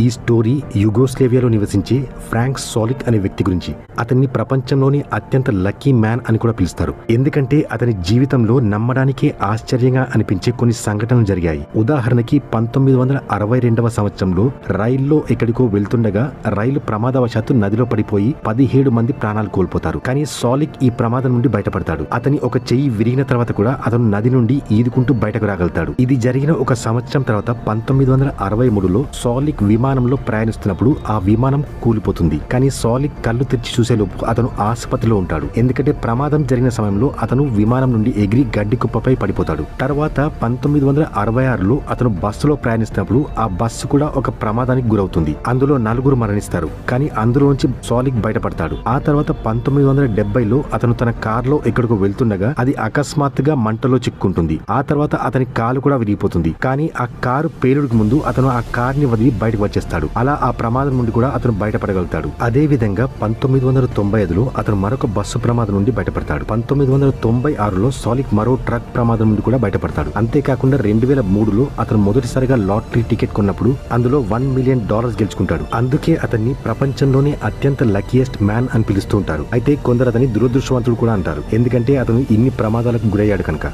ఈ స్టోరీ యుగోస్లేవియాలో నివసించే ఫ్రాంక్ సాలిక్ అనే వ్యక్తి గురించి. అతన్ని ప్రపంచంలోని అత్యంత లక్కీ మ్యాన్ అని కూడా పిలుస్తారు. ఎందుకంటే అతని జీవితంలో నమ్మడానికే ఆశ్చర్యంగా అనిపించే కొన్ని సంఘటనలు జరిగాయి. ఉదాహరణకి 1962వ సంవత్సరంలో రైల్లో ఎక్కడికో వెళ్తుండగా రైలు ప్రమాదవశాత్తు నదిలో పడిపోయి 17 మంది ప్రాణాలు కోల్పోతారు. కానీ సాలిక్ ఈ ప్రమాదం నుండి బయటపడతాడు. అతని ఒక చెయ్యి విరిగిన తర్వాత కూడా అతను నది నుండి ఈదుకుంటూ బయటకు రాగలుగుతాడు. ఇది జరిగిన ఒక సంవత్సరం తర్వాత 1963లో సాలిక్ విమానంలో ప్రయాణిస్తున్నప్పుడు ఆ విమానం కూలిపోతుంది. కానీ సాలిక్ కళ్ళు తెరిచి చూసేలోపు అతను ఆసుపత్రిలో ఉంటాడు. ఎందుకంటే ప్రమాదం జరిగిన సమయంలో అతను విమానం నుండి ఎగిరి గడ్డి కుప్పపై పడిపోతాడు. తర్వాత 1966లో అతను బస్సులో ప్రయాణిస్తున్నప్పుడు ఆ బస్సు కూడా ఒక ప్రమాదానికి గురవుతుంది. అందులో 4 మరణిస్తారు. కానీ అందులోంచి సాలిక్ బయటపడతాడు. ఆ తర్వాత 1970లో అతను తన కారులో ఎక్కడికో వెళ్తుండగా అది అకస్మాత్తుగా మంటలో చిక్కుంటుంది. ఆ తర్వాత అతని కాలు కూడా విరిగిపోతుంది. కానీ ఆ కారు పేలుడికి ముందు అతను ఆ కార్ని వదిలి బయటకు వచ్చేస్తాడు. అలా ఆ ప్రమాదం నుండి కూడా అతను బయటపడగలుగుతాడు. అదే విధంగా 1995లో అతను మరొక బస్సు ప్రమాదం నుండి బయటపడతాడు. 1996లో సాలిక్ మరో ట్రక్ ప్రమాదం నుండి కూడా బయటపడతాడు. అంతేకాకుండా 2003లో అతను మొదటిసారిగా లాటరీ టికెట్ కొన్నప్పుడు అందులో $1 మిలియన్ గెలుచుకుంటాడు. అందుకే అతన్ని ప్రపంచంలోనే అత్యంత లక్కీయెస్ట్ మ్యాన్ అని పిలుస్తూ ఉంటారు. అయితే కొందరు అతని దురదృష్టవంతుడు కూడా అంటారు. ఎందుకంటే అతను ఇన్ని ప్రమాదాలకు గురయ్యాడు కనుక.